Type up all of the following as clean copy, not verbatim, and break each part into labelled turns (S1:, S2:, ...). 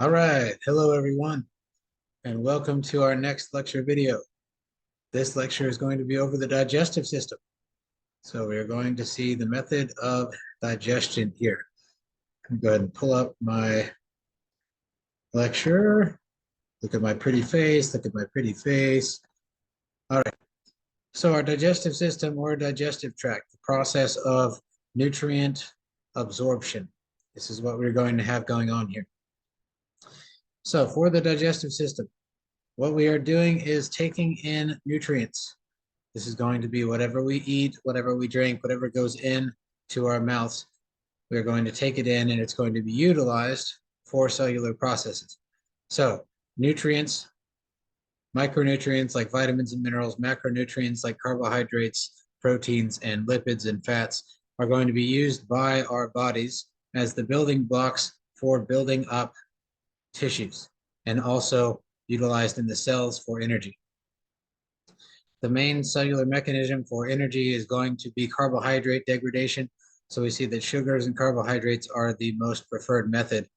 S1: All right, hello everyone, and welcome to our next lecture video. This lecture is going to be over the digestive system. So we're going to see the method of digestion here. I'm go ahead and pull up my lecture. Look at my pretty face, look at my pretty face. All right, so our digestive system or digestive tract, the process of nutrient absorption. This is what we're going to have going on here. So for the digestive system, what we are doing is taking in nutrients. This is going to be whatever we eat, whatever we drink, whatever goes in to our mouths. We're going to take it in and it's going to be utilized for cellular processes. So nutrients, micronutrients like vitamins and minerals, macronutrients like carbohydrates, proteins, and lipids and fats are going to be used by our bodies as the building blocks for building up tissues and also utilized in the cells for energy. The main cellular mechanism for energy is going to be carbohydrate degradation. So we see that sugars and carbohydrates are the most preferred method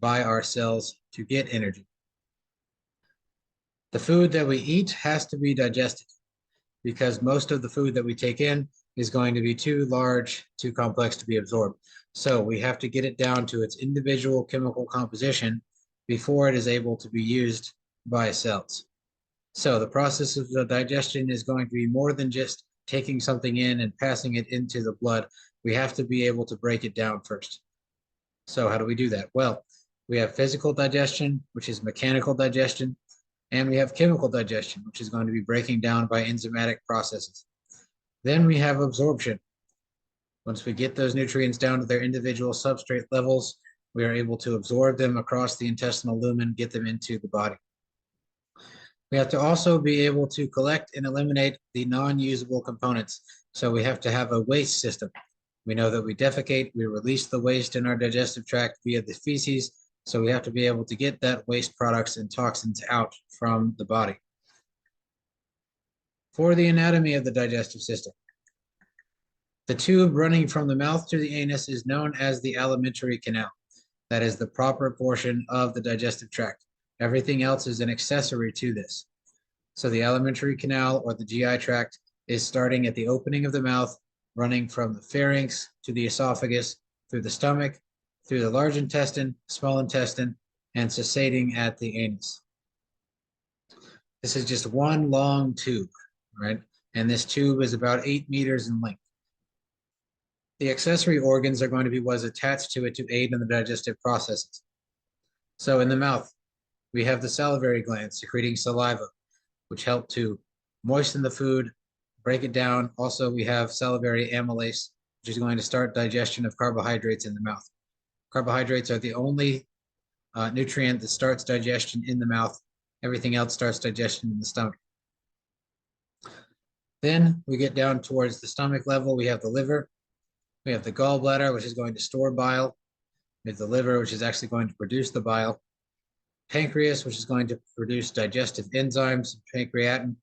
S1: by our cells to get energy. The food that we eat has to be digested because most of the food that we take in is going to be too large, too complex to be absorbed. So we have to get it down to its individual chemical composition before it is able to be used by cells. So the process of the digestion is going to be more than just taking something in and passing it into the blood. We have to be able to break it down first. So how do we do that? Well, we have physical digestion, which is mechanical digestion, and we have chemical digestion, which is going to be breaking down by enzymatic processes. Then we have absorption. Once we get those nutrients down to their individual substrate levels, we are able to absorb them across the intestinal lumen, get them into the body. We have to also be able to collect and eliminate the non-usable components. So we have to have a waste system. We know that we defecate, we release the waste in our digestive tract via the feces. So we have to be able to get that waste products and toxins out from the body. For the anatomy of the digestive system, the tube running from the mouth to the anus is known as the alimentary canal. That is the proper portion of the digestive tract. Everything else is an accessory to this. So the alimentary canal or the GI tract is starting at the opening of the mouth, running from the pharynx to the esophagus, through the stomach, through the large intestine, small intestine, and cessating at the anus. This is just one long tube, right? And this tube is about 8 meters in length. The accessory organs are going to be what is attached to it to aid in the digestive processes. So in the mouth, we have the salivary glands secreting saliva, which help to moisten the food, break it down. Also, we have salivary amylase, which is going to start digestion of carbohydrates in the mouth. Carbohydrates are the only nutrient that starts digestion in the mouth. Everything else starts digestion in the stomach. Then we get down towards the stomach level. We have the liver. We have the gallbladder, which is going to store bile. We have the liver, which is actually going to produce the bile. Pancreas, which is going to produce digestive enzymes, pancreatin,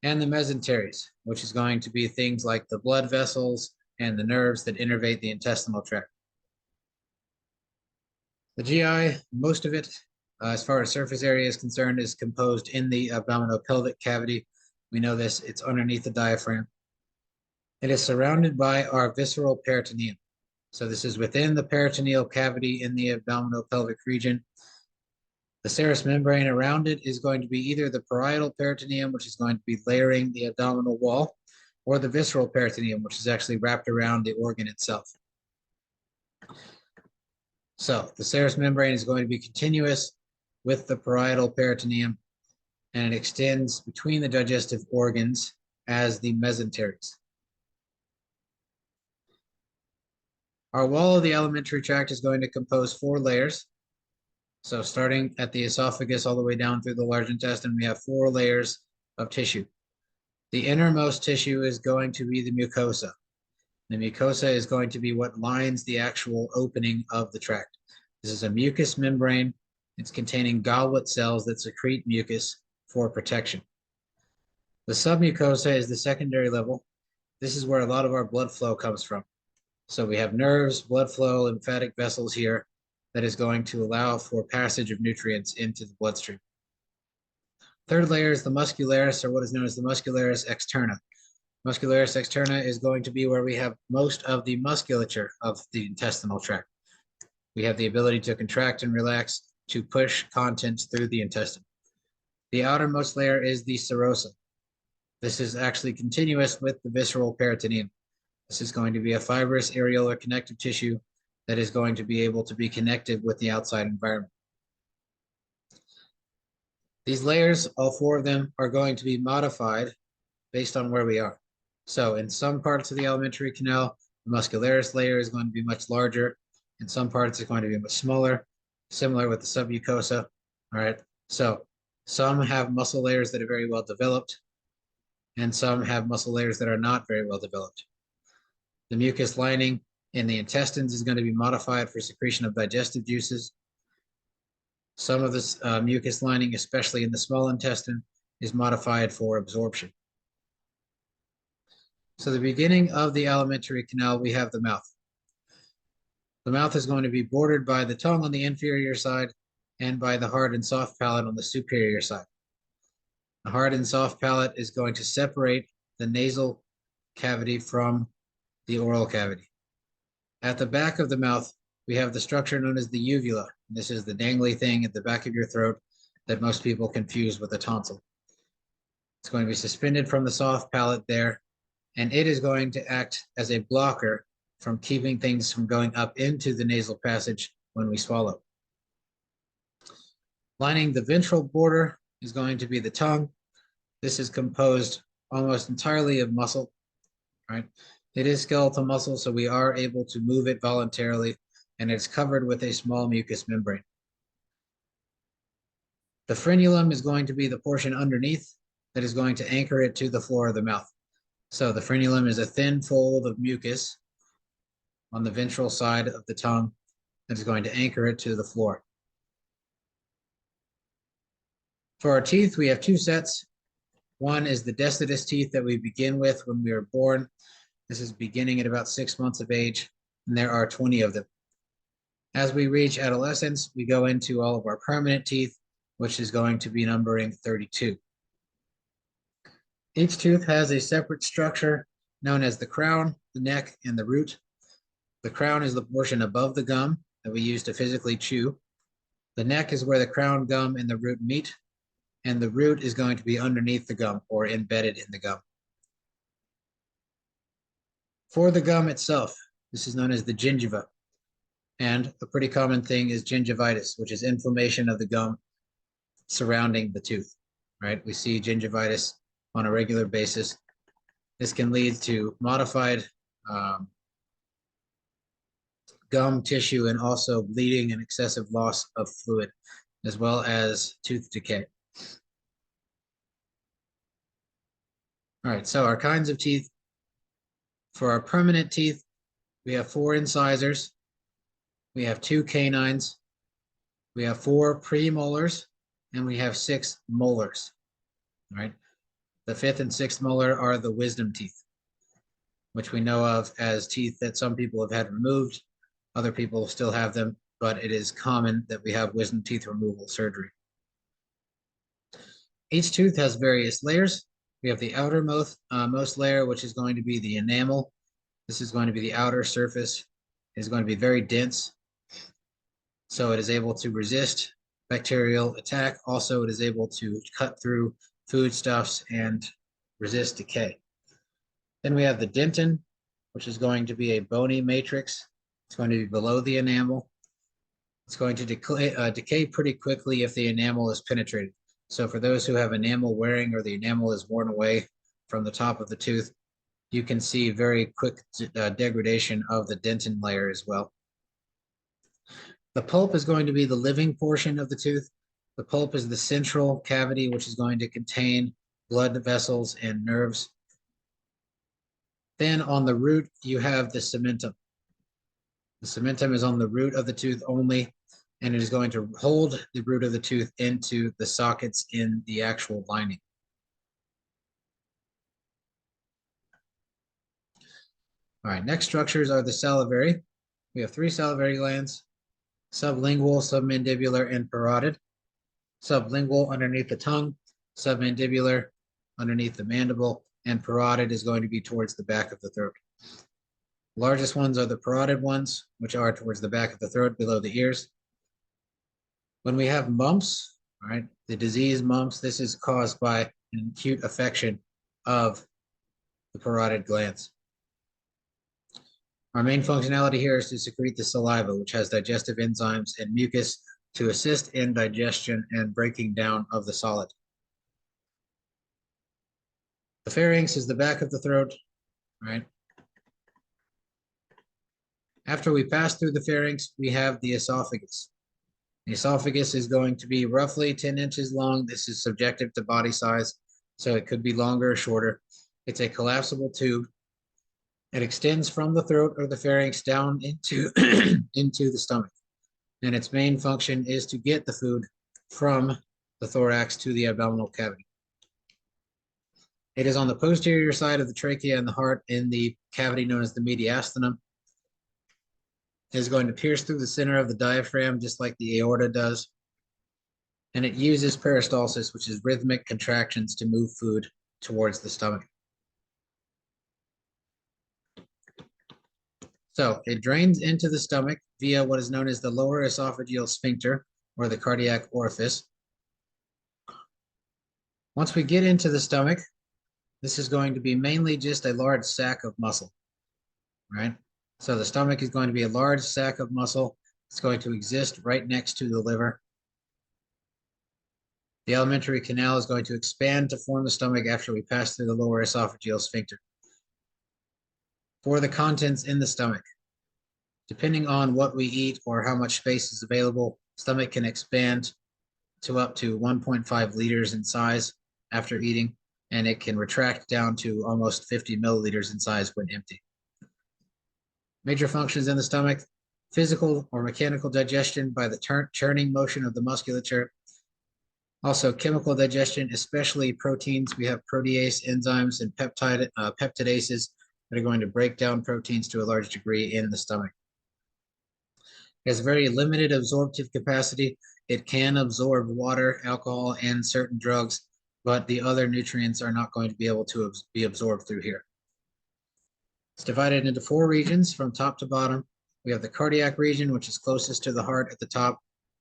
S1: and the mesenteries, which is going to be things like the blood vessels and the nerves that innervate the intestinal tract. The GI, most of it, as far as surface area is concerned, is composed in the abdominopelvic cavity. We know this, it's underneath the diaphragm. It is surrounded by our visceral peritoneum. So this is within the peritoneal cavity in the abdominopelvic region. The serous membrane around it is going to be either the parietal peritoneum, which is going to be layering the abdominal wall, or the visceral peritoneum, which is actually wrapped around the organ itself. So the serous membrane is going to be continuous with the parietal peritoneum, and it extends between the digestive organs as the mesenteries. Our wall of the alimentary tract is going to compose 4 layers. So starting at the esophagus all the way down through the large intestine, we have 4 layers of tissue. The innermost tissue is going to be the mucosa. The mucosa is going to be what lines the actual opening of the tract. This is a mucous membrane. It's containing goblet cells that secrete mucus for protection. The submucosa is the secondary level. This is where a lot of our blood flow comes from. So we have nerves, blood flow, lymphatic vessels here that is going to allow for passage of nutrients into the bloodstream. Third layer is the muscularis, or what is known as the muscularis externa. Muscularis externa is going to be where we have most of the musculature of the intestinal tract. We have the ability to contract and relax to push contents through the intestine. The outermost layer is the serosa. This is actually continuous with the visceral peritoneum. This is going to be a fibrous areolar connective tissue that is going to be able to be connected with the outside environment. These layers, all four of them, are going to be modified based on where we are. So in some parts of the alimentary canal, the muscularis layer is going to be much larger. In some parts, it's going to be much smaller, similar with the submucosa. All right. So some have muscle layers that are very well developed, and some have muscle layers that are not very well developed. The mucus lining in the intestines is going to be modified for secretion of digestive juices. Some of this mucus lining, especially in the small intestine, is modified for absorption. So the beginning of the alimentary canal, we have the mouth. The mouth is going to be bordered by the tongue on the inferior side and by the hard and soft palate on the superior side. The hard and soft palate is going to separate the nasal cavity from the oral cavity. At the back of the mouth, we have the structure known as the uvula. This is the dangly thing at the back of your throat that most people confuse with a tonsil. It's going to be suspended from the soft palate there, and it is going to act as a blocker from keeping things from going up into the nasal passage when we swallow. Lining the ventral border is going to be the tongue. This is composed almost entirely of muscle, right? It is skeletal muscle, so we are able to move it voluntarily, and it's covered with a small mucous membrane. The frenulum is going to be the portion underneath that is going to anchor it to the floor of the mouth. So the frenulum is a thin fold of mucus on the ventral side of the tongue that is going to anchor it to the floor. For our teeth, we have two sets. One is the deciduous teeth that we begin with when we are born. This is beginning at about 6 months of age, and there are 20 of them. As we reach adolescence, we go into all of our permanent teeth, which is going to be numbering 32. Each tooth has a separate structure known as the crown, the neck, and the root. The crown is the portion above the gum that we use to physically chew. The neck is where the crown, gum, and the root meet, and the root is going to be underneath the gum or embedded in the gum. For the gum itself, this is known as the gingiva, and a pretty common thing is gingivitis, which is inflammation of the gum surrounding the tooth, right? We see gingivitis on a regular basis. This can lead to modified gum tissue and also bleeding and excessive loss of fluid, as well as tooth decay. All right, so our kinds of teeth. For our permanent teeth, we have 4 incisors, we have 2 canines, we have 4 premolars, and we have 6 molars. All right, the 5th and 6th molar are the wisdom teeth, which we know of as teeth that some people have had removed. Other people still have them, but it is common that we have wisdom teeth removal surgery. Each tooth has various layers. We have the outermost layer, which is going to be the enamel. This is going to be the outer surface. It is going to be very dense, so it is able to resist bacterial attack. Also, it is able to cut through foodstuffs and resist decay. Then we have the dentin, which is going to be a bony matrix. It's going to be below the enamel. It's going to decay pretty quickly if the enamel is penetrated. So for those who have enamel wearing or the enamel is worn away from the top of the tooth, you can see very quick degradation of the dentin layer as well. The pulp is going to be the living portion of the tooth. The pulp is the central cavity, which is going to contain blood vessels and nerves. Then on the root, you have the cementum. The cementum is on the root of the tooth only, and it is going to hold the root of the tooth into the sockets in the actual lining. All right, next structures are the salivary. We have 3 salivary glands. sublingual, submandibular, and parotid. Sublingual underneath the tongue, submandibular underneath the mandible, and parotid is going to be towards the back of the throat. Largest ones are the parotid ones, which are towards the back of the throat below the ears. When we have mumps, all right, the disease mumps, this is caused by an acute affection of the parotid glands. Our main functionality here is to secrete the saliva, which has digestive enzymes and mucus to assist in digestion and breaking down of the solid. The pharynx is the back of the throat, right? After we pass through the pharynx, we have the esophagus. The esophagus is going to be roughly 10 inches long. This is subjective to body size, so it could be longer or shorter. It's a collapsible tube. It extends from the throat or the pharynx down into, into the stomach. And its main function is to get the food from the thorax to the abdominal cavity. It is on the posterior side of the trachea and the heart in the cavity known as the mediastinum. It is going to pierce through the center of the diaphragm just like the aorta does. And it uses peristalsis, which is rhythmic contractions, to move food towards the stomach. So it drains into the stomach via what is known as the lower esophageal sphincter or the cardiac orifice. Once we get into the stomach, this is going to be mainly just a large sac of muscle, right? So the stomach is going to be a large sac of muscle. It's going to exist right next to the liver. The alimentary canal is going to expand to form the stomach after we pass through the lower esophageal sphincter. For the contents in the stomach, depending on what we eat or how much space is available, stomach can expand to up to 1.5 liters in size after eating, and it can retract down to almost 50 milliliters in size when empty. Major functions in the stomach: physical or mechanical digestion by the churning motion of the musculature. Also chemical digestion, especially proteins. We have protease enzymes and peptidases that are going to break down proteins to a large degree in the stomach. It has very limited absorptive capacity. It can absorb water, alcohol, and certain drugs, but the other nutrients are not going to be able to be absorbed through here. It's divided into 4 regions from top to bottom. We have the cardiac region, which is closest to the heart at the top.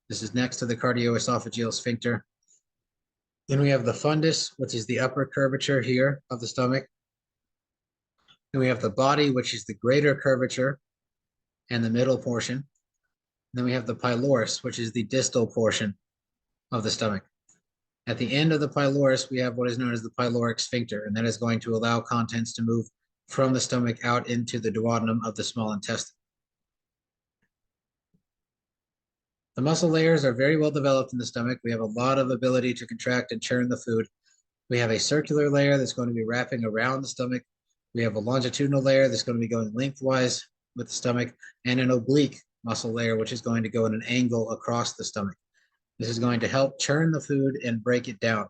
S1: This is next to the cardioesophageal sphincter. Then we have the fundus, which is the upper curvature here of the stomach. Then we have the body, which is the greater curvature and the middle portion. Then we have the pylorus, which is the distal portion of the stomach. At the end of the pylorus, we have what is known as the pyloric sphincter, and that is going to allow contents to move from the stomach out into the duodenum of the small intestine. The muscle layers are very well developed in the stomach. We have a lot of ability to contract and churn the food. We have a circular layer that's going to be wrapping around the stomach. We have a longitudinal layer that's going to be going lengthwise with the stomach, and an oblique muscle layer, which is going to go at an angle across the stomach. This is going to help churn the food and break it down.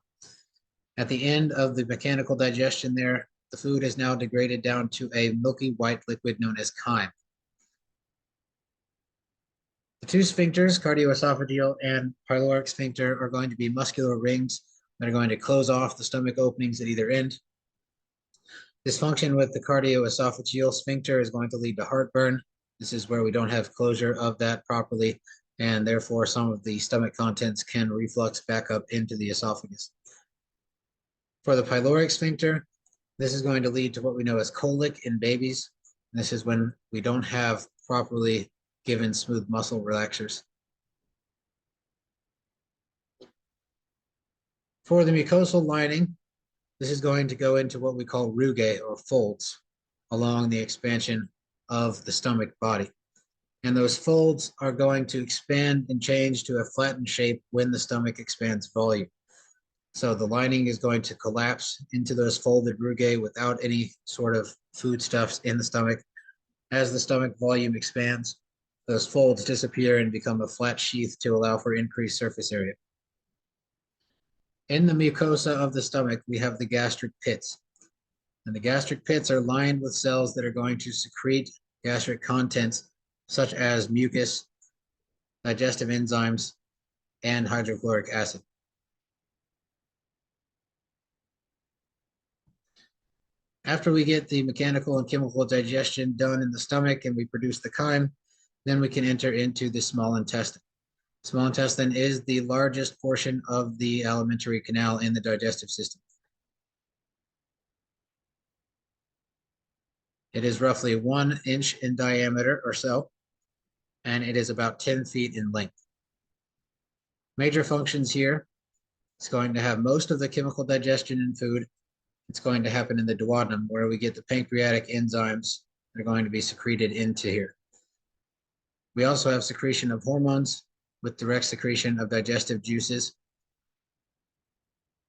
S1: At the end of the mechanical digestion there, the food is now degraded down to a milky white liquid known as chyme. The 2 sphincters, cardioesophageal and pyloric sphincter, are going to be muscular rings that are going to close off the stomach openings at either end. Dysfunction with the cardioesophageal sphincter is going to lead to heartburn. This is where we don't have closure of that properly, and therefore some of the stomach contents can reflux back up into the esophagus. For the pyloric sphincter, this is going to lead to what we know as colic in babies. This is when we don't have properly given smooth muscle relaxers. For the mucosal lining, this is going to go into what we call rugae or folds along the expansion of the stomach body. And those folds are going to expand and change to a flattened shape when the stomach expands volume. So the lining is going to collapse into those folded rugae without any sort of foodstuffs in the stomach. As the stomach volume expands, those folds disappear and become a flat sheath to allow for increased surface area. In the mucosa of the stomach, we have the gastric pits. And the gastric pits are lined with cells that are going to secrete gastric contents, such as mucus, digestive enzymes, and hydrochloric acid. After we get the mechanical and chemical digestion done in the stomach and we produce the chyme, then we can enter into the small intestine. Small intestine is the largest portion of the alimentary canal in the digestive system. It is roughly 1 inch in diameter or so, and it is about 10 feet in length. Major functions here, it's going to have most of the chemical digestion in food. It's going to happen in the duodenum, where we get the pancreatic enzymes that are going to be secreted into here. We also have secretion of hormones with direct secretion of digestive juices.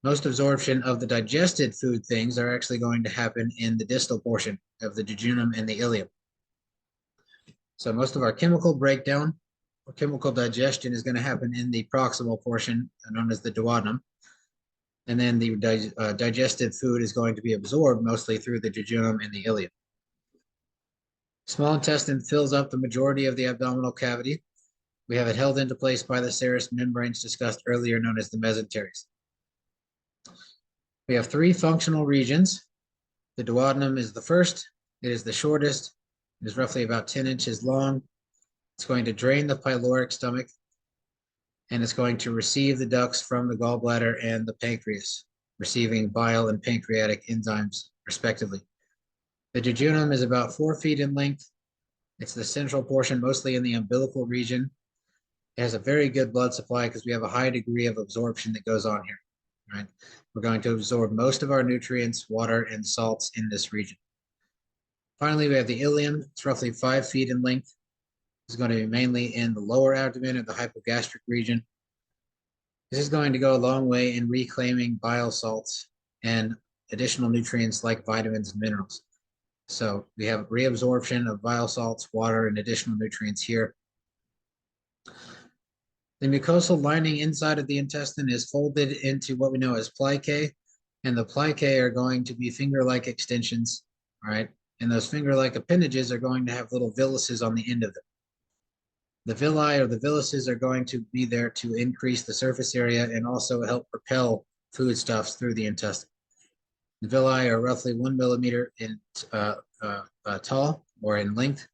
S1: Most absorption of the digested food things are actually going to happen in the distal portion of the jejunum and the ileum. So most of our chemical breakdown or chemical digestion is going to happen in the proximal portion, known as the duodenum. And then the digested food is going to be absorbed mostly through the jejunum and the ileum. Small intestine fills up the majority of the abdominal cavity. We have it held into place by the serous membranes discussed earlier, known as the mesenteries. We have 3 functional regions. The duodenum is the first. It is the shortest. It is roughly about 10 inches long. It's going to drain the pyloric stomach, and it's going to receive the ducts from the gallbladder and the pancreas, receiving bile and pancreatic enzymes, respectively. The jejunum is about 4 feet in length. It's the central portion, mostly in the umbilical region. It has a very good blood supply because we have a high degree of absorption that goes on here, right? We're going to absorb most of our nutrients, water, and salts in this region. Finally, we have the ileum. It's roughly 5 feet in length. It's going to be mainly in the lower abdomen of the hypogastric region. This is going to go a long way in reclaiming bile salts and additional nutrients like vitamins and minerals. So we have reabsorption of bile salts, water, and additional nutrients here. The mucosal lining inside of the intestine is folded into what we know as plicae, and the plicae are going to be finger-like extensions, all right? And those finger-like appendages are going to have little villuses on the end of them. The villi or the villuses are going to be there to increase the surface area and also help propel foodstuffs through the intestine. The villi are roughly 1 millimeter in tall or in length,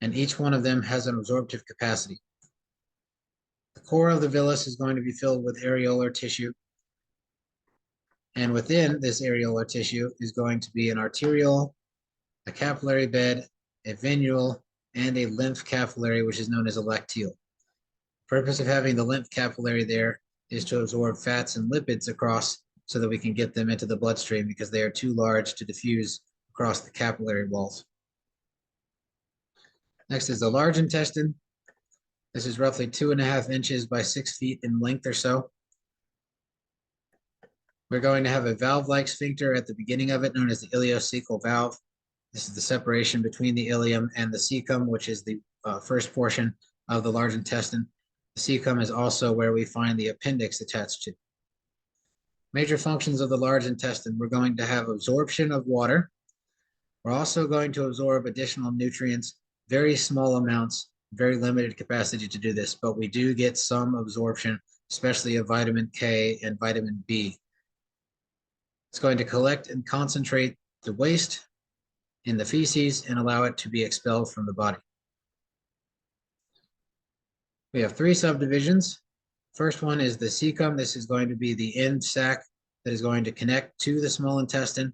S1: and each one of them has an absorptive capacity. The core of the villus is going to be filled with areolar tissue, and within this areolar tissue is going to be an arteriole, a capillary bed, a venule, and a lymph capillary, which is known as a lacteal. The purpose of having the lymph capillary there is to absorb fats and lipids across so that we can get them into the bloodstream because they are too large to diffuse across the capillary walls. Next is the large intestine. This is roughly 2.5 inches by 6 feet in length or so. We're going to have a valve-like sphincter at the beginning of it, known as the ileocecal valve. This is the separation between the ileum and the cecum, which is the first portion of the large intestine. The cecum is also where we find the appendix attached to. Major functions of the large intestine, we're going to have absorption of water. We're also going to absorb additional nutrients, very small amounts, very limited capacity to do this, but we do get some absorption, especially of vitamin K and vitamin B. It's going to collect and concentrate the waste in the feces and allow it to be expelled from the body. We have 3 subdivisions. First one is the cecum. This is going to be the end sac that is going to connect to the small intestine.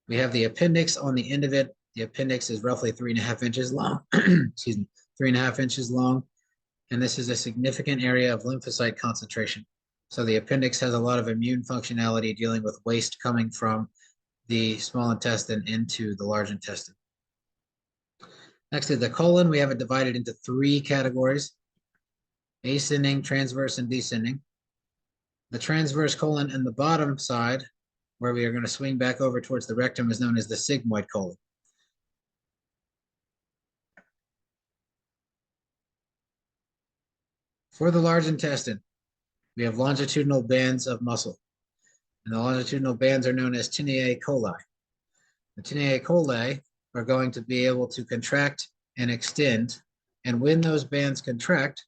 S1: We have the appendix on the end of it. The appendix is roughly 3.5 inches long, excuse me, 3.5 inches long. And this is a significant area of lymphocyte concentration. So the appendix has a lot of immune functionality dealing with waste coming from the small intestine into the large intestine. Next is the colon. We have it divided into 3 categories: ascending, transverse, and descending. The transverse colon in the bottom side, where we are going to swing back over towards the rectum, is known as the sigmoid colon. For the large intestine, we have longitudinal bands of muscle, and the longitudinal bands are known as tineae coli. The tineae coli are going to be able to contract and extend And when those bands contract,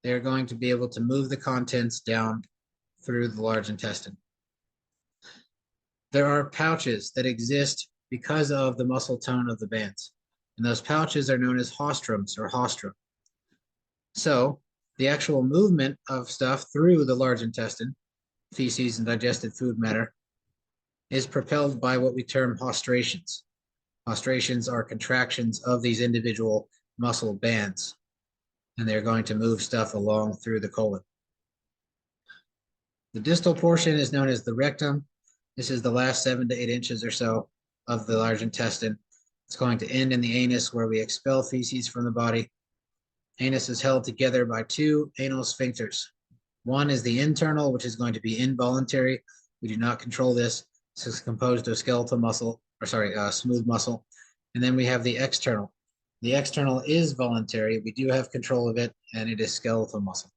S1: they're going to be able to move the contents down through the large intestine. There are pouches that exist because of the muscle tone of the bands. And those pouches are known as haustroms or haustrum. So the actual movement of stuff through the large intestine, feces and digested food matter, is propelled by what we term haustrations. Haustrations are contractions of these individual muscle bands, and they're going to move stuff along through the colon. The distal portion is known as the rectum. This is the last 7 to 8 inches or so of the large intestine. It's going to end in the anus, where we expel feces from the body. Anus is held together by 2 anal sphincters. One is the internal, which is going to be involuntary. We do not control this. This is composed of skeletal muscle, smooth muscle. And then we have the external. The external is voluntary. We do have control of it, and it is skeletal muscle.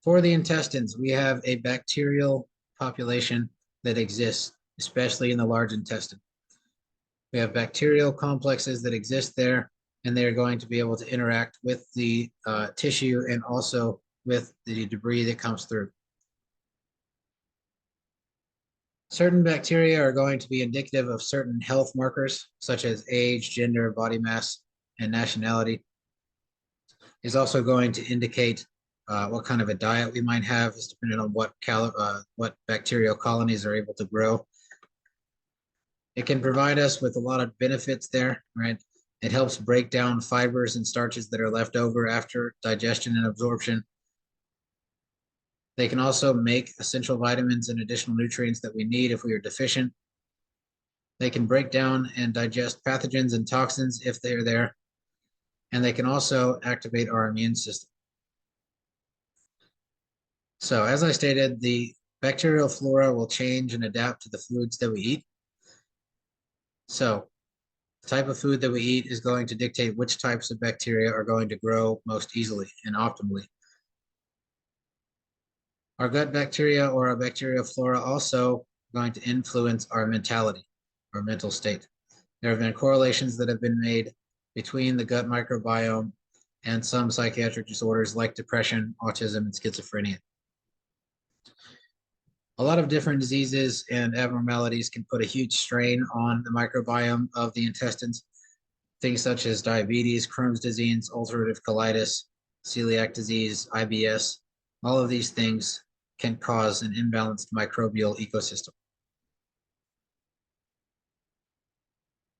S1: For the intestines, we have a bacterial population that exists, especially in the large intestine. We have bacterial complexes that exist there, and they're going to be able to interact with the tissue and also with the debris that comes through. Certain bacteria are going to be indicative of certain health markers, such as age, gender, body mass, and nationality. It's also going to indicate what kind of a diet we might have, is depending on what bacterial colonies are able to grow. It can provide us with a lot of benefits there, right? It helps break down fibers and starches that are left over after digestion and absorption. They can also make essential vitamins and additional nutrients that we need if we are deficient. They can break down and digest pathogens and toxins if they are there. And they can also activate our immune system. So as I stated, the bacterial flora will change and adapt to the foods that we eat. So the type of food that we eat is going to dictate which types of bacteria are going to grow most easily and optimally. Our gut bacteria or our bacterial flora also going to influence our mentality, our mental state. There have been correlations that have been made between the gut microbiome and some psychiatric disorders like depression, autism, and schizophrenia. A lot of different diseases and abnormalities can put a huge strain on the microbiome of the intestines. Things such as diabetes, Crohn's disease, ulcerative colitis, celiac disease, IBS, all of these things can cause an imbalanced microbial ecosystem.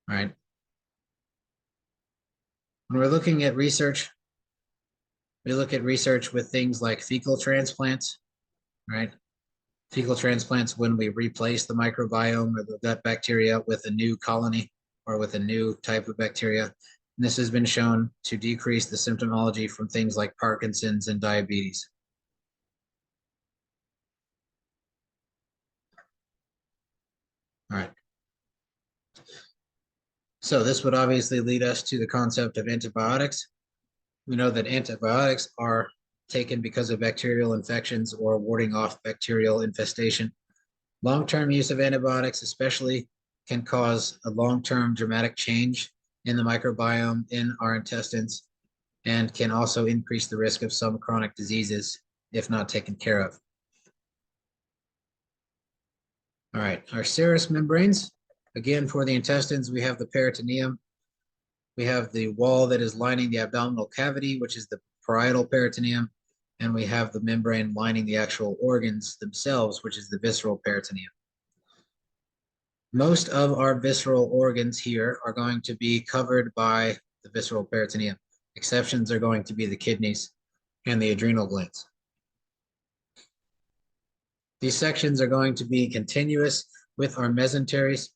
S1: All right. When we're looking at research, we look at research with things like fecal transplants, right? Fecal transplants when we replace the microbiome or the gut bacteria with a new colony or with a new type of bacteria. And this has been shown to decrease the symptomology from things like Parkinson's and diabetes. All right. So this would obviously lead us to the concept of antibiotics. We know that antibiotics are taken because of bacterial infections or warding off bacterial infestation. Long-term use of antibiotics especially can cause a long-term dramatic change in the microbiome in our intestines and can also increase the risk of some chronic diseases if not taken care of. All right, our serous membranes. Again, for the intestines, we have the peritoneum. We have the wall that is lining the abdominal cavity, which is the parietal peritoneum, and we have the membrane lining the actual organs themselves, which is the visceral peritoneum. Most of our visceral organs here are going to be covered by the visceral peritoneum. Exceptions are going to be the kidneys and the adrenal glands. These sections are going to be continuous with our mesenteries,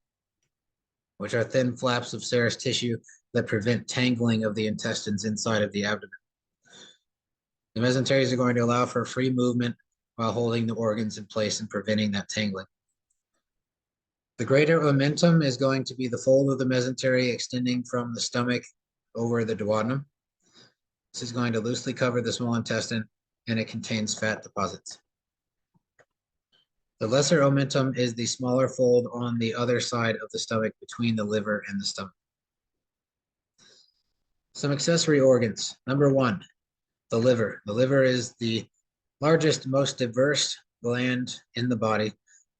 S1: which are thin flaps of serous tissue that prevent tangling of the intestines inside of the abdomen. The mesenteries are going to allow for free movement while holding the organs in place and preventing that tangling. The greater omentum is going to be the fold of the mesentery extending from the stomach over the duodenum. This is going to loosely cover the small intestine, and it contains fat deposits. The lesser omentum is the smaller fold on the other side of the stomach between the liver and the stomach. Some accessory organs. Number one, the liver. The liver is the largest, most diverse gland in the body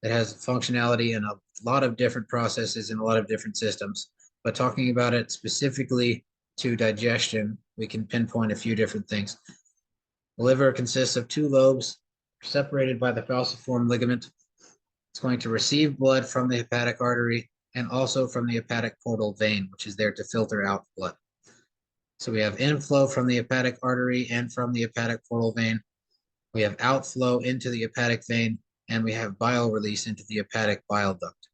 S1: that has functionality in a lot of different processes in a lot of different systems. But talking about it specifically to digestion, we can pinpoint a few different things. The liver consists of two lobes separated by the falciform ligament. It's going to receive blood from the hepatic artery and also from the hepatic portal vein, which is there to filter out blood. So we have inflow from the hepatic artery and from the hepatic portal vein. We have outflow into the hepatic vein, and we have bile release into the hepatic bile duct.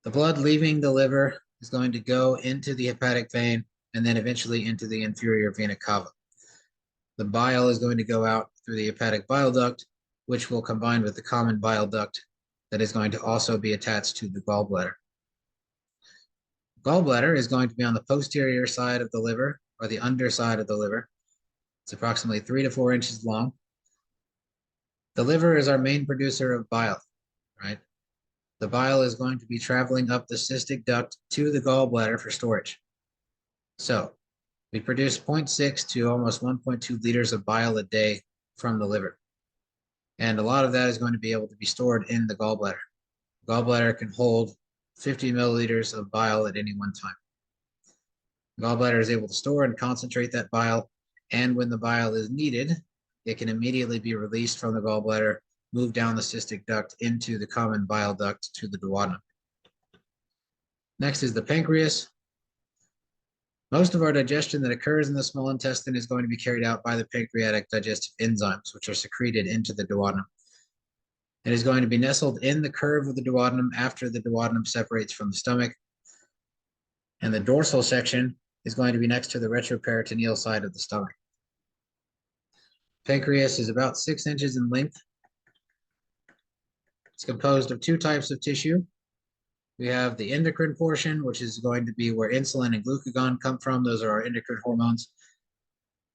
S1: The blood leaving the liver is going to go into the hepatic vein and then eventually into the inferior vena cava. The bile is going to go out through the hepatic bile duct, which will combine with the common bile duct that is going to also be attached to the gallbladder. Gallbladder is going to be on the posterior side of the liver, or the underside of the liver. It's approximately 3 to 4 inches long. The liver is our main producer of bile, right? The bile is going to be traveling up the cystic duct to the gallbladder for storage. So we produce 0.6 to almost 1.2 liters of bile a day from the liver. And a lot of that is going to be able to be stored in the gallbladder. The gallbladder can hold 50 milliliters of bile at any one time. The gallbladder is able to store and concentrate that bile, and when the bile is needed, it can immediately be released from the gallbladder, move down the cystic duct into the common bile duct to the duodenum. Next is the pancreas. Most of our digestion that occurs in the small intestine is going to be carried out by the pancreatic digestive enzymes, which are secreted into the duodenum. It is going to be nestled in the curve of the duodenum after the duodenum separates from the stomach. And the dorsal section is going to be next to the retroperitoneal side of the stomach. Pancreas is about 6 inches in length. It's composed of two types of tissue. We have the endocrine portion, which is going to be where insulin and glucagon come from. Those are our endocrine hormones.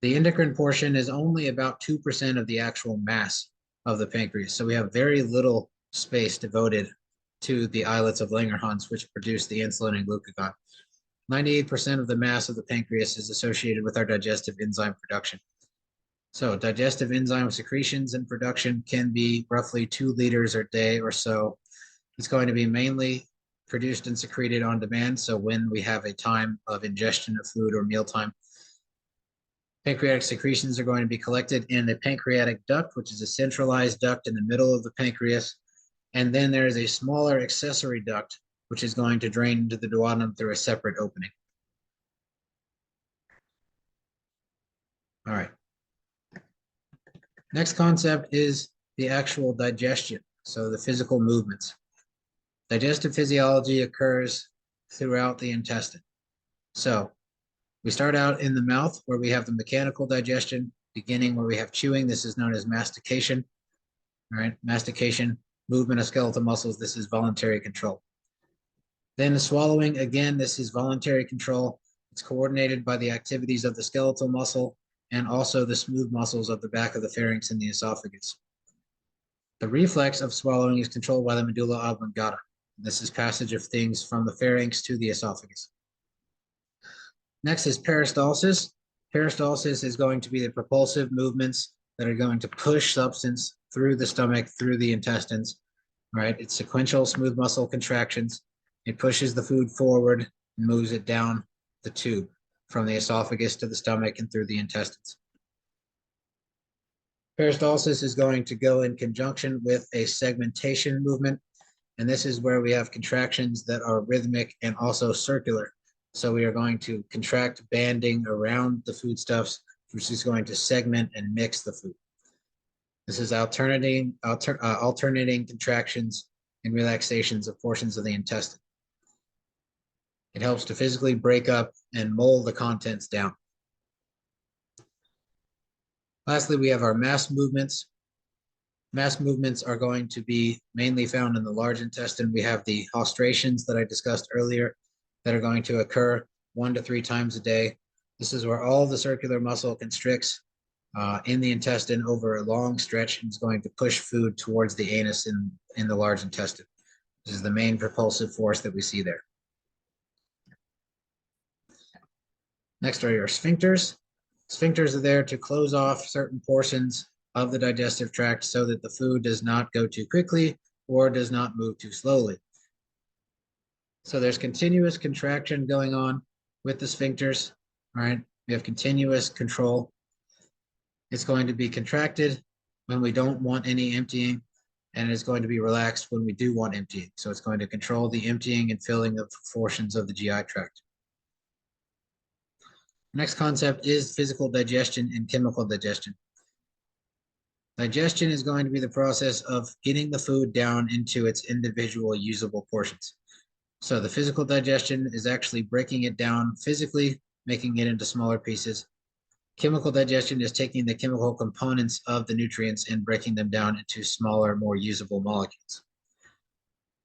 S1: The endocrine portion is only about 2% of the actual mass of the pancreas. So we have very little space devoted to the islets of Langerhans, which produce the insulin and glucagon. 98% of the mass of the pancreas is associated with our digestive enzyme production. So digestive enzyme secretions and production can be roughly 2 liters a day or so. It's going to be mainly produced and secreted on demand. So when we have a time of ingestion of food or mealtime, pancreatic secretions are going to be collected in the pancreatic duct, which is a centralized duct in the middle of the pancreas. And then there is a smaller accessory duct, which is going to drain into the duodenum through a separate opening. All right. Next concept is the actual digestion, so the physical movements. Digestive physiology occurs throughout the intestine. So we start out in the mouth where we have the mechanical digestion, beginning where we have chewing. This is known as mastication. All right, mastication, movement of skeletal muscles. This is voluntary control. Then swallowing, again, this is voluntary control. It's coordinated by the activities of the skeletal muscle and also the smooth muscles of the back of the pharynx and the esophagus. The reflex of swallowing is controlled by the medulla oblongata. This is passage of things from the pharynx to the esophagus. Next is peristalsis. Peristalsis is going to be the propulsive movements that are going to push substance through the stomach, through the intestines. Right? It's sequential smooth muscle contractions. It pushes the food forward and moves it down the tube from the esophagus to the stomach and through the intestines. Peristalsis is going to go in conjunction with a segmentation movement, and this is where we have contractions that are rhythmic and also circular. So we are going to contract banding around the foodstuffs, which is going to segment and mix the food. This is alternating contractions and relaxations of portions of the intestine. It helps to physically break up and mold the contents down. Lastly, we have our mass movements. Mass movements are going to be mainly found in the large intestine. We have the hostrations that I discussed earlier that are going to occur 1 to 3 times a day. This is where all the circular muscle constricts in the intestine over a long stretch and is going to push food towards the anus in the large intestine. This is the main propulsive force that we see there. Next are your sphincters. Sphincters are there to close off certain portions of the digestive tract so that the food does not go too quickly or does not move too slowly. So there's continuous contraction going on with the sphincters, all right? We have continuous control. It's going to be contracted when we don't want any emptying, and it's going to be relaxed when we do want emptying. So it's going to control the emptying and filling of portions of the GI tract. Next concept is physical digestion and chemical digestion. Digestion is going to be the process of getting the food down into its individual usable portions. So the physical digestion is actually breaking it down physically, making it into smaller pieces. Chemical digestion is taking the chemical components of the nutrients and breaking them down into smaller, more usable molecules.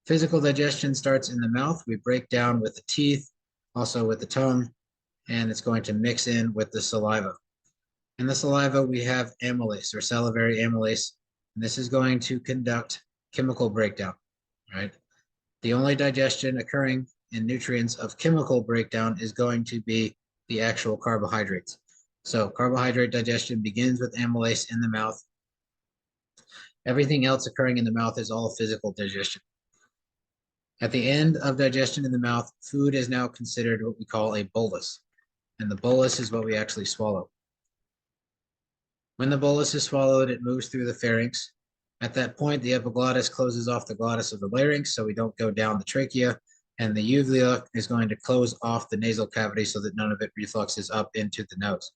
S1: Physical digestion starts in the mouth. We break down with the teeth, also with the tongue, and it's going to mix in with the saliva. In the saliva, we have amylase or salivary amylase, and this is going to conduct chemical breakdown, right? The only digestion occurring in nutrients of chemical breakdown is going to be the actual carbohydrates. So carbohydrate digestion begins with amylase in the mouth. Everything else occurring in the mouth is all physical digestion. At the end of digestion in the mouth, food is now considered what we call a bolus, and the bolus is what we actually swallow. When the bolus is swallowed, it moves through the pharynx. At that point, the epiglottis closes off the glottis of the larynx so we don't go down the trachea, and the uvula is going to close off the nasal cavity so that none of it refluxes up into the nose.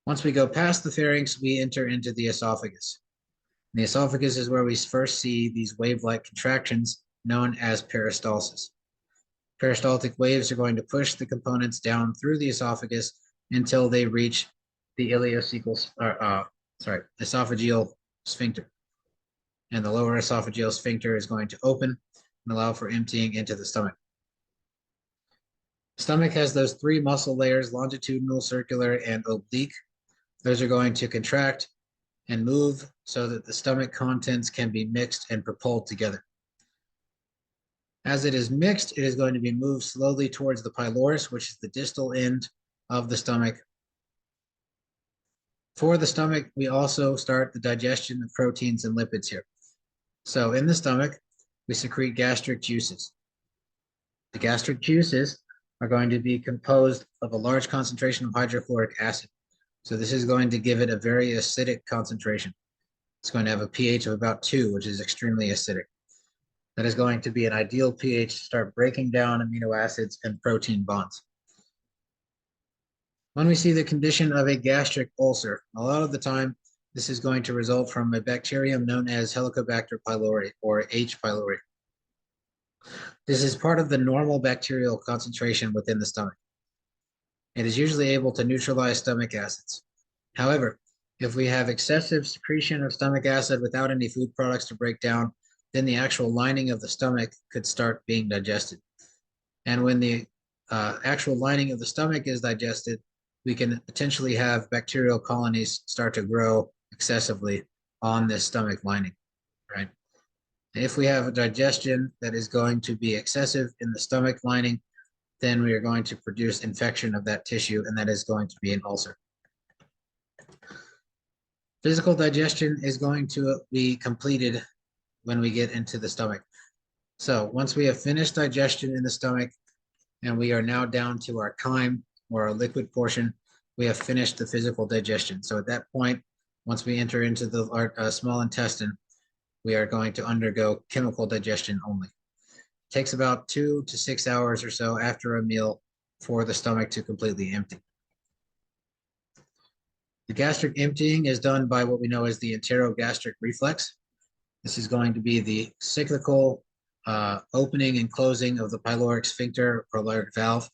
S1: Once we go past the pharynx, we enter into the esophagus. And the esophagus is where we first see these wave-like contractions known as peristalsis. Peristaltic waves are going to push the components down through the esophagus until they reach the esophageal sphincter. And the lower esophageal sphincter is going to open and allow for emptying into the stomach. Stomach has those three muscle layers, longitudinal, circular, and oblique. Those are going to contract and move so that the stomach contents can be mixed and propelled together. As it is mixed, it is going to be moved slowly towards the pylorus, which is the distal end of the stomach. For the stomach, we also start the digestion of proteins and lipids here. So in the stomach, we secrete gastric juices. The gastric juices are going to be composed of a large concentration of hydrochloric acid. So this is going to give it a very acidic concentration. It's going to have a pH of about 2, which is extremely acidic. That is going to be an ideal pH to start breaking down amino acids and protein bonds. When we see the condition of a gastric ulcer, a lot of the time, this is going to result from a bacterium known as Helicobacter pylori or H. pylori. This is part of the normal bacterial concentration within the stomach. It is usually able to neutralize stomach acids. However, if we have excessive secretion of stomach acid without any food products to break down, then the actual lining of the stomach could start being digested. And when the actual lining of the stomach is digested, we can potentially have bacterial colonies start to grow excessively on this stomach lining, right? If we have a digestion that is going to be excessive in the stomach lining, then we are going to produce infection of that tissue, and that is going to be an ulcer. Physical digestion is going to be completed when we get into the stomach. So once we have finished digestion in the stomach, and we are now down to our chyme or our liquid portion, we have finished the physical digestion. So at that point, once we enter into the small intestine, we are going to undergo chemical digestion only. It takes about 2 to 6 hours or so after a meal for the stomach to completely empty. The gastric emptying is done by what we know as the enterogastric reflex. This is going to be the cyclical opening and closing of the pyloric sphincter or pyloric valve.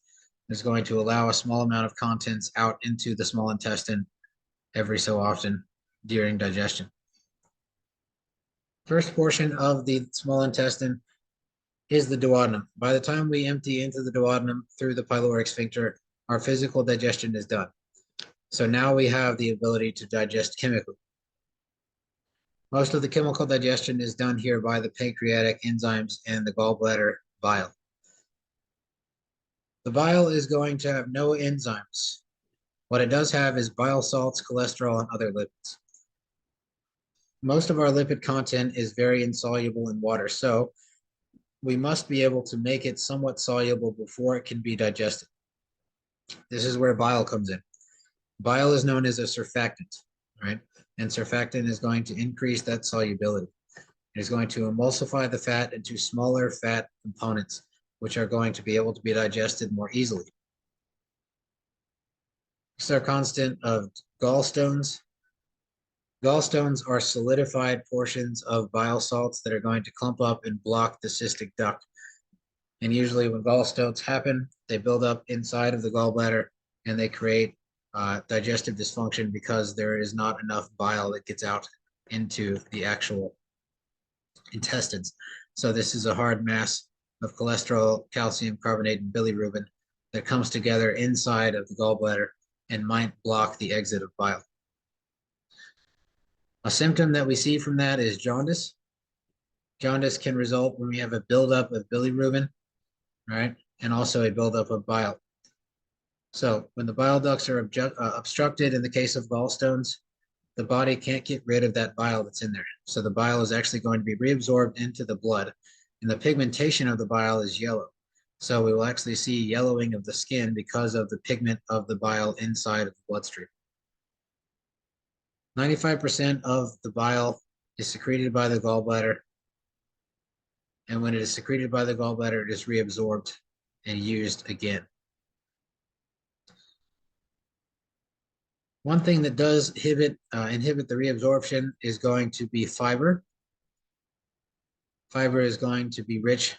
S1: Is going to allow a small amount of contents out into the small intestine every so often during digestion. First portion of the small intestine is the duodenum. By the time we empty into the duodenum through the pyloric sphincter, our physical digestion is done. So now we have the ability to digest chemically. Most of the chemical digestion is done here by the pancreatic enzymes and the gallbladder bile. The bile is going to have no enzymes. What it does have is bile salts, cholesterol, and other lipids. Most of our lipid content is very insoluble in water, so we must be able to make it somewhat soluble before it can be digested. This is where bile comes in. Bile is known as a surfactant, right? And surfactant is going to increase that solubility. It is going to emulsify the fat into smaller fat components, which are going to be able to be digested more easily. This is our constant of gallstones. Gallstones are solidified portions of bile salts that are going to clump up and block the cystic duct. And usually when gallstones happen, they build up inside of the gallbladder and they create digestive dysfunction because there is not enough bile that gets out into the actual intestines. So this is a hard mass of cholesterol, calcium carbonate, and bilirubin that comes together inside of the gallbladder and might block the exit of bile. A symptom that we see from that is jaundice. Jaundice can result when we have a buildup of bilirubin, right? And also a buildup of bile. So when the bile ducts are obstructed in the case of gallstones, the body can't get rid of that bile that's in there. So the bile is actually going to be reabsorbed into the blood, and the pigmentation of the bile is yellow. So we will actually see yellowing of the skin because of the pigment of the bile inside of the bloodstream. 95% of the bile is secreted by the gallbladder. And when it is secreted by the gallbladder, it is reabsorbed and used again. One thing that does inhibit the reabsorption is going to be fiber. Fiber is going to be rich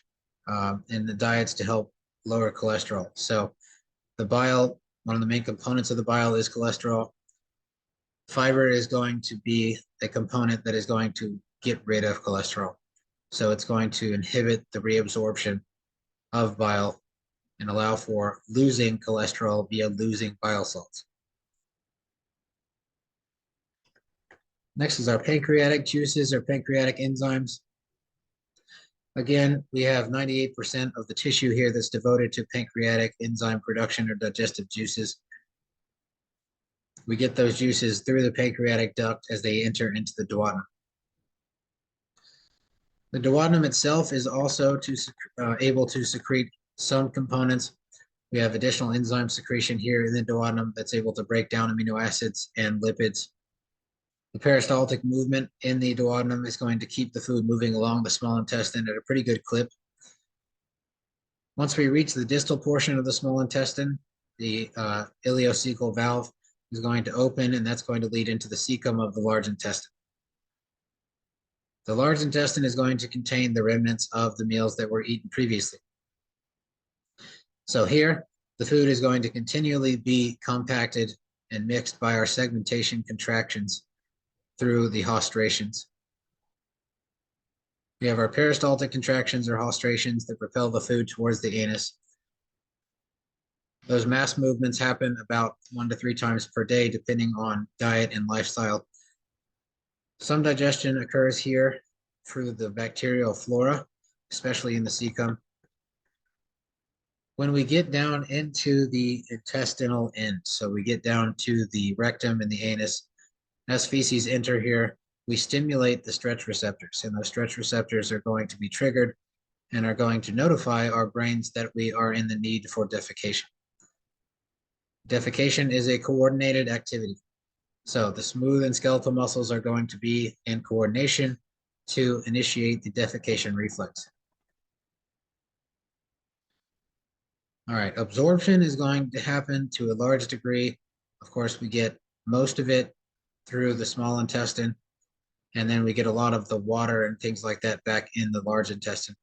S1: in the diets to help lower cholesterol. So the bile, one of the main components of the bile is cholesterol. Fiber is going to be a component that is going to get rid of cholesterol. So it's going to inhibit the reabsorption of bile and allow for losing cholesterol via losing bile salts. Next is our pancreatic juices or pancreatic enzymes. Again, we have 98% of the tissue here that's devoted to pancreatic enzyme production or digestive juices. We get those juices through the pancreatic duct as they enter into the duodenum. The duodenum itself is also able to secrete some components. We have additional enzyme secretion here in the duodenum that's able to break down amino acids and lipids. The peristaltic movement in the duodenum is going to keep the food moving along the small intestine at a pretty good clip. Once we reach the distal portion of the small intestine, the ileocecal valve is going to open, and that's going to lead into the cecum of the large intestine. The large intestine is going to contain the remnants of the meals that were eaten previously. So here, the food is going to continually be compacted and mixed by our segmentation contractions through the haustrations. We have our peristaltic contractions or haustrations that propel the food towards the anus. Those mass movements happen about 1 to 3 times per day, depending on diet and lifestyle. Some digestion occurs here through the bacterial flora, especially in the cecum. When we get down into the intestinal end, so we get down to the rectum and the anus, as feces enter here, we stimulate the stretch receptors, and those stretch receptors are going to be triggered and are going to notify our brains that we are in the need for defecation. Defecation is a coordinated activity. So the smooth and skeletal muscles are going to be in coordination to initiate the defecation reflex. All right, absorption is going to happen to a large degree. Of course, we get most of it through the small intestine, and then we get a lot of the water and things like that back in the large intestine.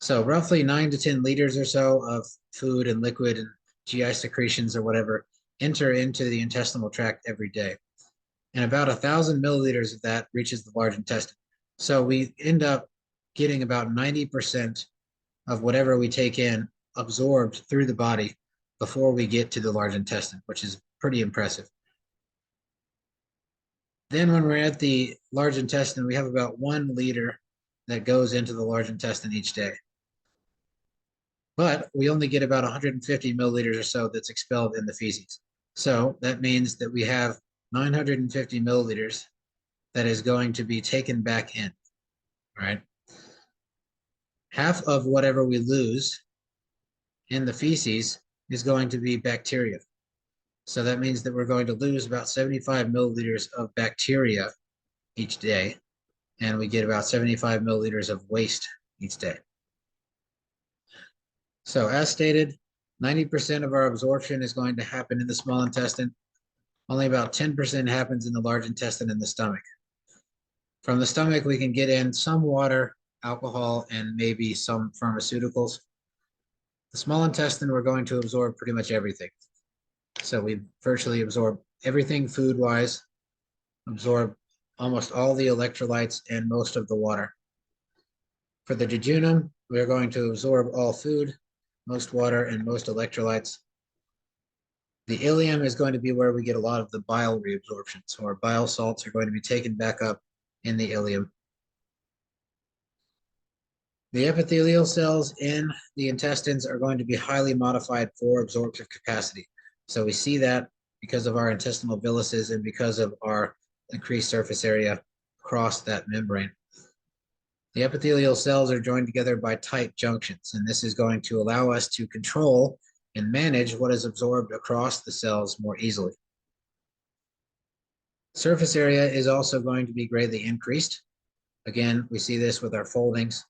S1: So roughly 9 to 10 liters or so of food and liquid and GI secretions or whatever enter into the intestinal tract every day. And about 1,000 milliliters of that reaches the large intestine. So we end up getting about 90% of whatever we take in absorbed through the body before we get to the large intestine, which is pretty impressive. Then when we're at the large intestine, we have about 1 liter that goes into the large intestine each day. but we only get about 150 milliliters or so that's expelled in the feces. So that means that we have 950 milliliters that is going to be taken back in, right? Half of whatever we lose in the feces is going to be bacteria. So that means that we're going to lose about 75 milliliters of bacteria each day, and we get about 75 milliliters of waste each day. So as stated, 90% of our absorption is going to happen in the small intestine. Only about 10% happens in the large intestine and the stomach. From the stomach, we can get in some water, alcohol, and maybe some pharmaceuticals. The small intestine, we're going to absorb pretty much everything. So we virtually absorb everything food-wise, absorb almost all the electrolytes and most of the water. For the jejunum, we are going to absorb all food, most water, and most electrolytes. The ileum is going to be where we get a lot of the bile reabsorption. So our bile salts are going to be taken back up in the ileum. The epithelial cells in the intestines are going to be highly modified for absorptive capacity. So we see that because of our intestinal villus and because of our increased surface area across that membrane. The epithelial cells are joined together by tight junctions, and this is going to allow us to control and manage what is absorbed across the cells more easily. Surface area is also going to be greatly increased. Again, we see this with our foldings.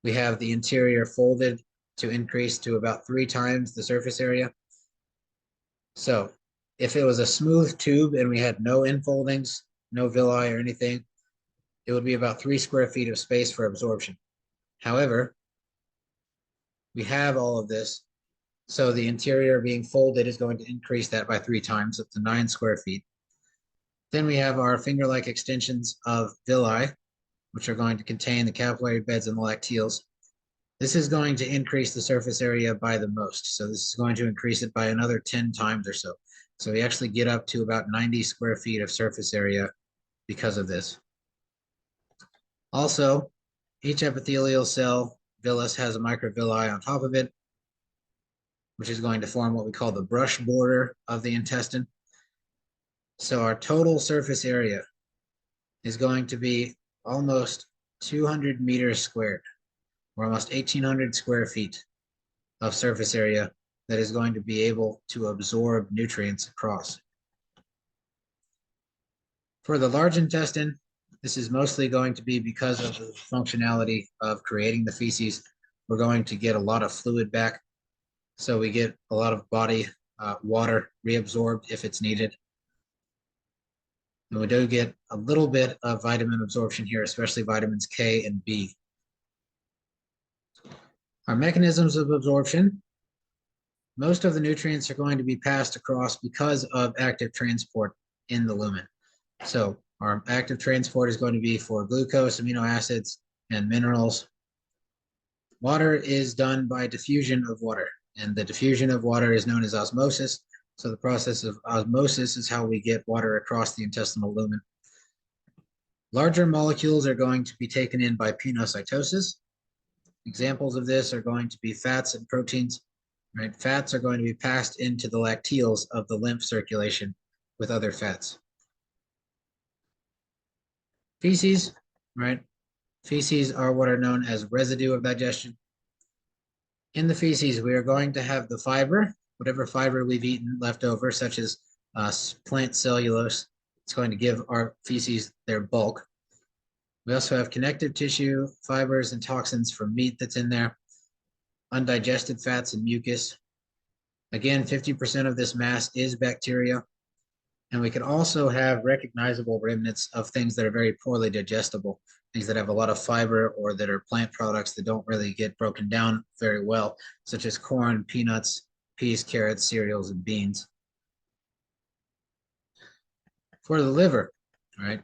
S1: We have the interior folded to increase to about 3 times the surface area. So if it was a smooth tube and we had no infoldings, no villi or anything, it would be about 3 square feet of space for absorption. However, we have all of this, so the interior being folded is going to increase that by 3 times, up to 9 square feet. Then we have our finger-like extensions of villi, which are going to contain the capillary beds and the lacteals. This is going to increase the surface area by the most. So this is going to increase it by another 10 times or so. So we actually get up to about 90 square feet of surface area because of this. Also, each epithelial cell villus has a microvilli on top of it, which is going to form what we call the brush border of the intestine. So our total surface area is going to be almost 200 meters squared, or almost 1,800 square feet of surface area that is going to be able to absorb nutrients across. For the large intestine, this is mostly going to be because of the functionality of creating the feces. We're going to get a lot of fluid back. So we get a lot of body water reabsorbed if it's needed. And we do get a little bit of vitamin absorption here, especially vitamins K and B. Our mechanisms of absorption, most of the nutrients are going to be passed across because of active transport in the lumen. So our active transport is going to be for glucose, amino acids, and minerals. Water is done by diffusion of water, and the diffusion of water is known as osmosis. So the process of osmosis is how we get water across the intestinal lumen. Larger molecules are going to be taken in by pinocytosis. Examples of this are going to be fats and proteins. Right? Fats are going to be passed into the lacteals of the lymph circulation with other fats. Feces, right? Feces are what are known as residue of digestion. In the feces, we are going to have the fiber, whatever fiber we've eaten left over, such as plant cellulose. It's going to give our feces their bulk. We also have connective tissue, fibers, and toxins from meat that's in there, undigested fats and mucus. Again, 50% of this mass is bacteria. And we can also have recognizable remnants of things that are very poorly digestible, things that have a lot of fiber or that are plant products that don't really get broken down very well, such as corn, peanuts, peas, carrots, cereals, and beans. For the liver, right?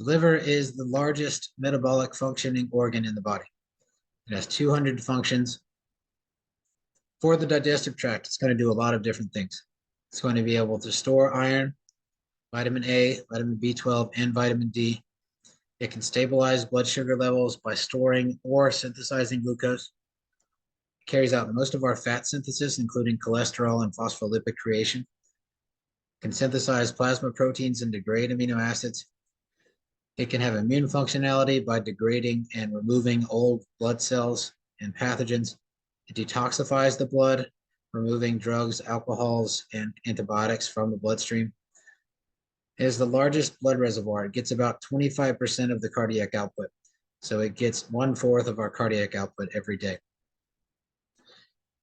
S1: The liver is the largest metabolic functioning organ in the body. It has 200 functions. For the digestive tract, it's going to do a lot of different things. It's going to be able to store iron, vitamin A, vitamin B12, and vitamin D. It can stabilize blood sugar levels by storing or synthesizing glucose. It carries out most of our fat synthesis, including cholesterol and phospholipid creation. It can synthesize plasma proteins and degrade amino acids. It can have immune functionality by degrading and removing old blood cells and pathogens. It detoxifies the blood, removing drugs, alcohols, and antibiotics from the bloodstream. It is the largest blood reservoir. It gets about 25% of the cardiac output. So it gets 1/4 of our cardiac output every day.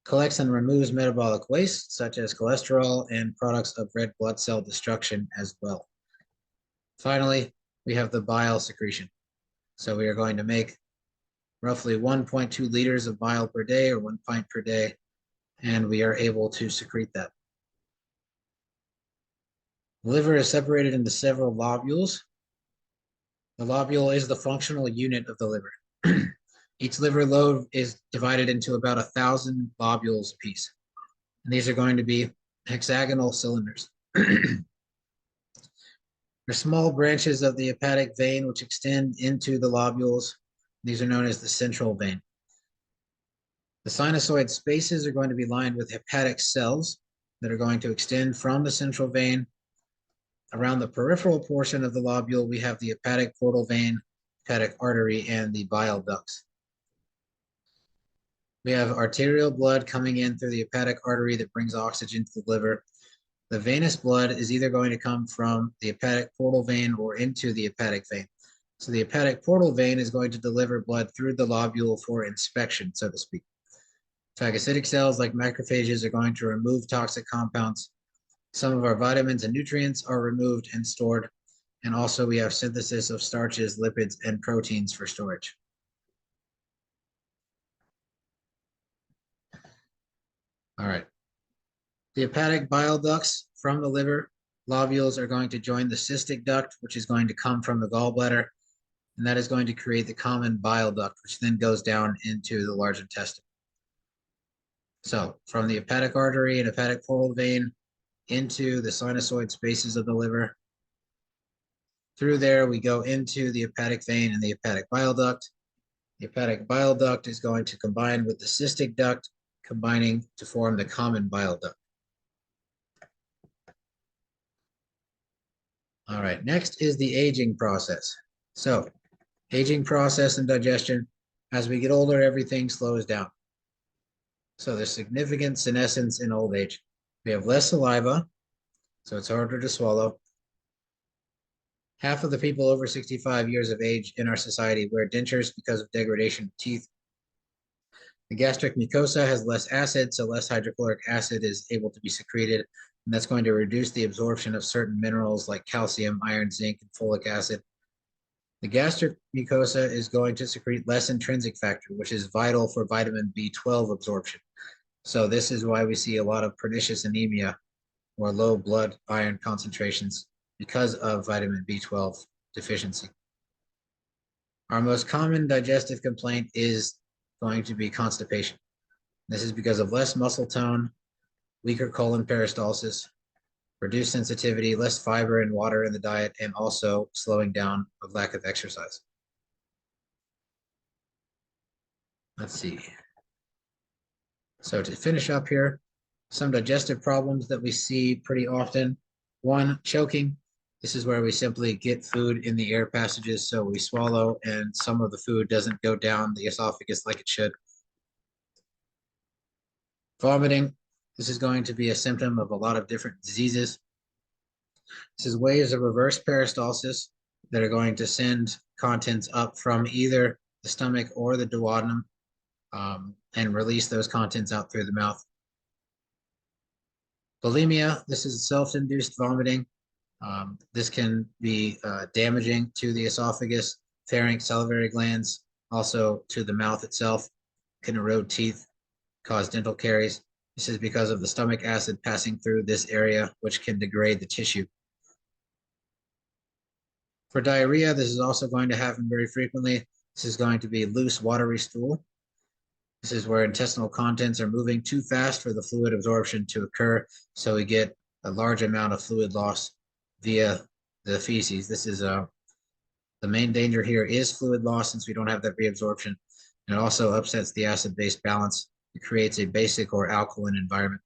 S1: Collects and removes metabolic waste, such as cholesterol and products of red blood cell destruction as well. Finally, we have the bile secretion. So we are going to make roughly 1.2 liters of bile per day or 1 pint per day, and we are able to secrete that. The liver is separated into several lobules. The lobule is the functional unit of the liver. Each liver lobe is divided into about 1,000 lobules apiece. And these are going to be hexagonal cylinders. They're small branches of the hepatic vein which extend into the lobules. These are known as the central vein. The sinusoid spaces are going to be lined with hepatic cells that are going to extend from the central vein. Around the peripheral portion of the lobule, we have the hepatic portal vein, hepatic artery, and the bile ducts. We have arterial blood coming in through the hepatic artery that brings oxygen to the liver. The venous blood is either going to come from the hepatic portal vein or into the hepatic vein. So the hepatic portal vein is going to deliver blood through the lobule for inspection, so to speak. Phagocytic cells like macrophages are going to remove toxic compounds. Some of our vitamins and nutrients are removed and stored. And also we have synthesis of starches, lipids, and proteins for storage. All right. The hepatic bile ducts from the liver lobules are going to join the cystic duct, which is going to come from the gallbladder. And that is going to create the common bile duct, which then goes down into the large intestine. So from the hepatic artery and hepatic portal vein into the sinusoid spaces of the liver. Through there, we go into the hepatic vein and the hepatic bile duct. The hepatic bile duct is going to combine with the cystic duct, combining to form the common bile duct. All right, next is the aging process. So, aging process and digestion. As we get older, everything slows down. So there's significant senescence in old age. We have less saliva, so it's harder to swallow. Half of the people over 65 years of age in our society wear dentures because of degradation of teeth. The gastric mucosa has less acid, so less hydrochloric acid is able to be secreted, and that's going to reduce the absorption of certain minerals like calcium, iron, zinc, and folic acid. The gastric mucosa is going to secrete less intrinsic factor, which is vital for vitamin B12 absorption. So this is why we see a lot of pernicious anemia or low blood iron concentrations because of vitamin B12 deficiency. Our most common digestive complaint is going to be constipation. This is because of less muscle tone, weaker colon peristalsis, reduced sensitivity, less fiber and water in the diet, and also slowing down of lack of exercise. Let's see. So to finish up here, some digestive problems that we see pretty often. One, choking. This is where we simply get food in the air passages, so we swallow and some of the food doesn't go down the esophagus like it should. Vomiting. This is going to be a symptom of a lot of different diseases. This is waves of reverse peristalsis that are going to send contents up from either the stomach or the duodenum and release those contents out through the mouth. Bulimia, this is self-induced vomiting. This can be damaging to the esophagus, pharynx, salivary glands, also to the mouth itself, can erode teeth, cause dental caries. This is because of the stomach acid passing through this area, which can degrade the tissue. For diarrhea, this is also going to happen very frequently. This is going to be loose, watery stool. This is where intestinal contents are moving too fast for the fluid absorption to occur, so we get a large amount of fluid loss via the feces. This is The main danger here is fluid loss since we don't have that reabsorption. And it also upsets the acid-base balance. It creates a basic or alkaline environment.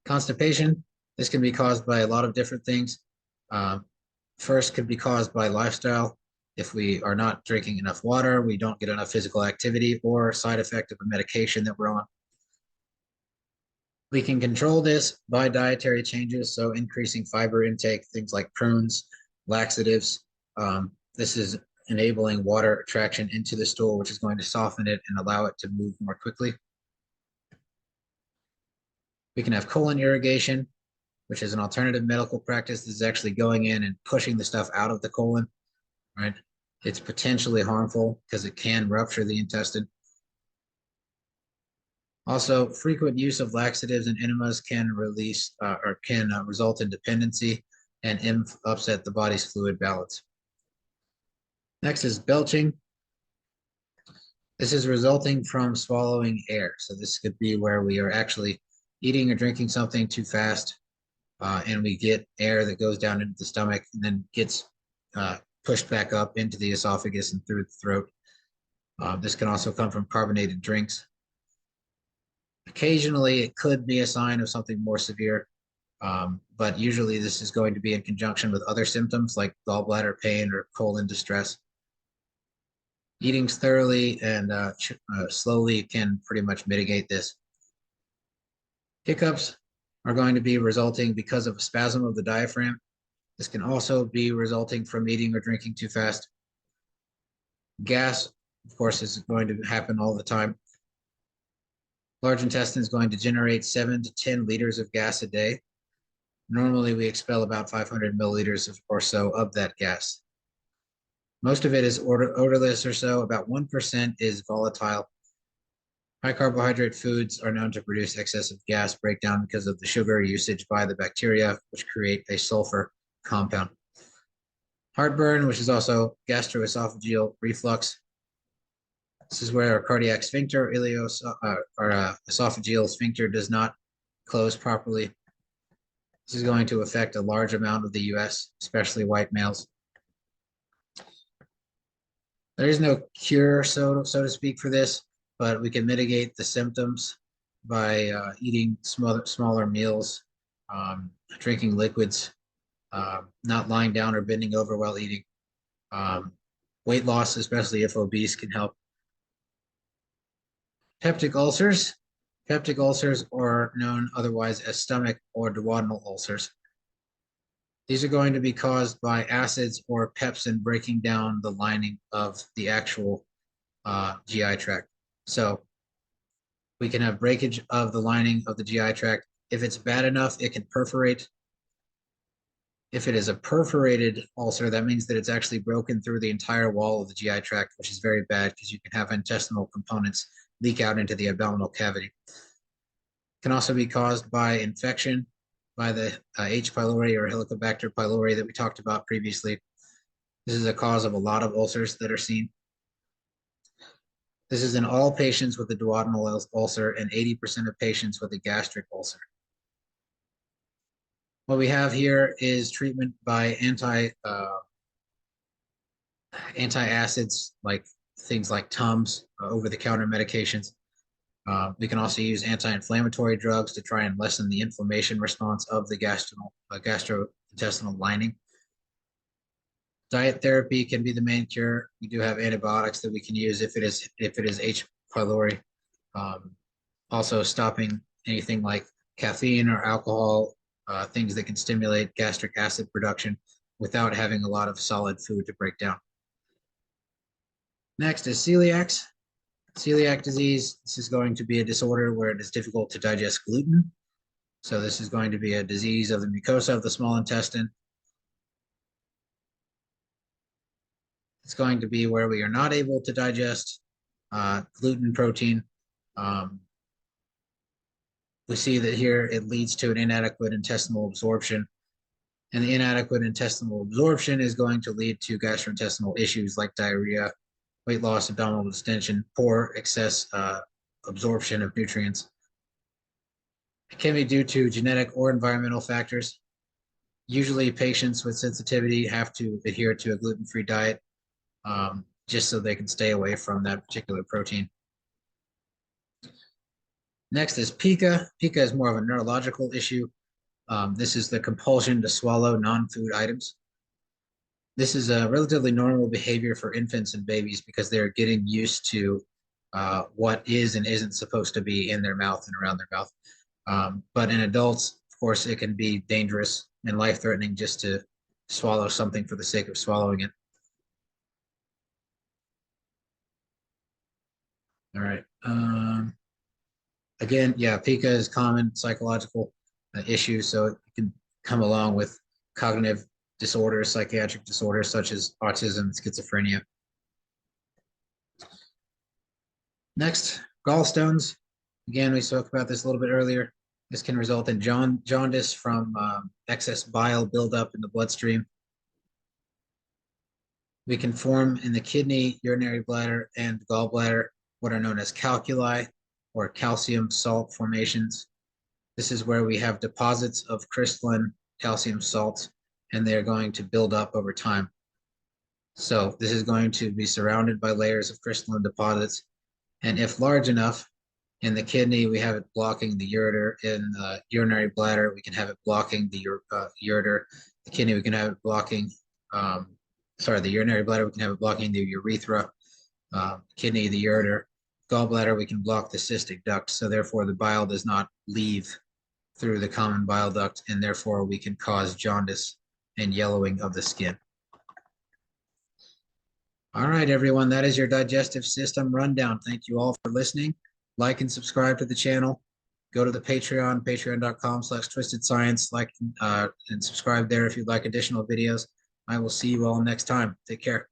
S1: Constipation, this can be caused by a lot of different things. First, could be caused by lifestyle. If we are not drinking enough water, we don't get enough physical activity, or side effect of a medication that we're on. We can control this by dietary changes, so increasing fiber intake, things like prunes, laxatives. This is enabling water attraction into the stool, which is going to soften it and allow it to move more quickly. We can have colon irrigation, which is an alternative medical practice. This is actually going in and pushing the stuff out of the colon, right? It's potentially harmful because it can rupture the intestine. Also, frequent use of laxatives and enemas can release or can result in dependency and upset the body's fluid balance. Next is belching. This is resulting from swallowing air. So this could be where we are actually eating or drinking something too fast, and we get air that goes down into the stomach and then gets pushed back up into the esophagus and through the throat. This can also come from carbonated drinks. Occasionally, it could be a sign of something more severe, but usually this is going to be in conjunction with other symptoms like gallbladder pain or colon distress. Eating thoroughly and slowly can pretty much mitigate this. Hiccups are going to be resulting because of a spasm of the diaphragm. This can also be resulting from eating or drinking too fast. Gas, of course, is going to happen all the time. Large intestine is going to generate 7 to 10 liters of gas a day. Normally, we expel about 500 milliliters or so of that gas. Most of it is odorless or so. About 1% is volatile. High carbohydrate foods are known to produce excessive gas breakdown because of the sugar usage by the bacteria, which create a sulfur compound. Heartburn, which is also gastroesophageal reflux. This is where our cardiac sphincter, esophageal sphincter does not close properly. This is going to affect a large amount of the US, especially white males. There is no cure, so to speak, for this, but we can mitigate the symptoms by eating smaller meals, drinking liquids, not lying down or bending over while eating. Weight loss, especially if obese, can help. Peptic ulcers. Peptic ulcers are known otherwise as stomach or duodenal ulcers. These are going to be caused by acids or pepsin breaking down the lining of the actual GI tract. So we can have breakage of the lining of the GI tract. If it's bad enough, it can perforate. If it is a perforated ulcer, that means that it's actually broken through the entire wall of the GI tract, which is very bad because you can have intestinal components leak out into the abdominal cavity. It can also be caused by infection by the H. pylori or Helicobacter pylori that we talked about previously. This is a cause of a lot of ulcers that are seen. This is in all patients with a duodenal ulcer and 80% of patients with a gastric ulcer. What we have here is treatment by antacids, like things like Tums, over-the-counter medications. We can also use anti-inflammatory drugs to try and lessen the inflammation response of the gastrointestinal lining. Diet therapy can be the main cure. We do have antibiotics that we can use if it is H. pylori. Also stopping anything like caffeine or alcohol, things that can stimulate gastric acid production without having a lot of solid food to break down. Next is celiac. Celiac disease, this is going to be a disorder where it is difficult to digest gluten. So this is going to be a disease of the mucosa of the small intestine. It's going to be where we are not able to digest gluten protein. We see that here it leads to an inadequate intestinal absorption. And the inadequate intestinal absorption is going to lead to gastrointestinal issues like diarrhea, weight loss, abdominal distension, poor excess absorption of nutrients. It can be due to genetic or environmental factors. Usually patients with sensitivity have to adhere to a gluten-free diet just so they can stay away from that particular protein. Next is pica. Pica is more of a neurological issue. This is the compulsion to swallow non-food items. This is a relatively normal behavior for infants and babies because they're getting used to what is and isn't supposed to be in their mouth and around their mouth. But in adults, of course, it can be dangerous and life-threatening just to swallow something for the sake of swallowing it. All right. Again, yeah, pica is common psychological issue, so it can come along with cognitive disorders, psychiatric disorders such as autism and schizophrenia. Next, gallstones. Again, we spoke about this a little bit earlier. This can result in jaundice from excess bile buildup in the bloodstream. We can form in the kidney, urinary bladder, and gallbladder what are known as calculi or calcium salt formations. This is where we have deposits of crystalline calcium salt, and they're going to build up over time. So this is going to be surrounded by layers of crystalline deposits. And if large enough, in the kidney, we have it blocking the ureter. In the urinary bladder, we can have it blocking the ureter. The kidney, we can have it blocking, the urinary bladder, we can have it blocking the urethra. Kidney, the ureter. Gallbladder, we can block the cystic duct. So therefore, the bile does not leave through the common bile duct, and therefore we can cause jaundice and yellowing of the skin. All right, everyone, that is your digestive system rundown. Thank you all for listening. Like and subscribe to the channel. Go to the Patreon, patreon.com/twistedscience. Like and subscribe there if you'd like additional videos. I will see you all next time. Take care.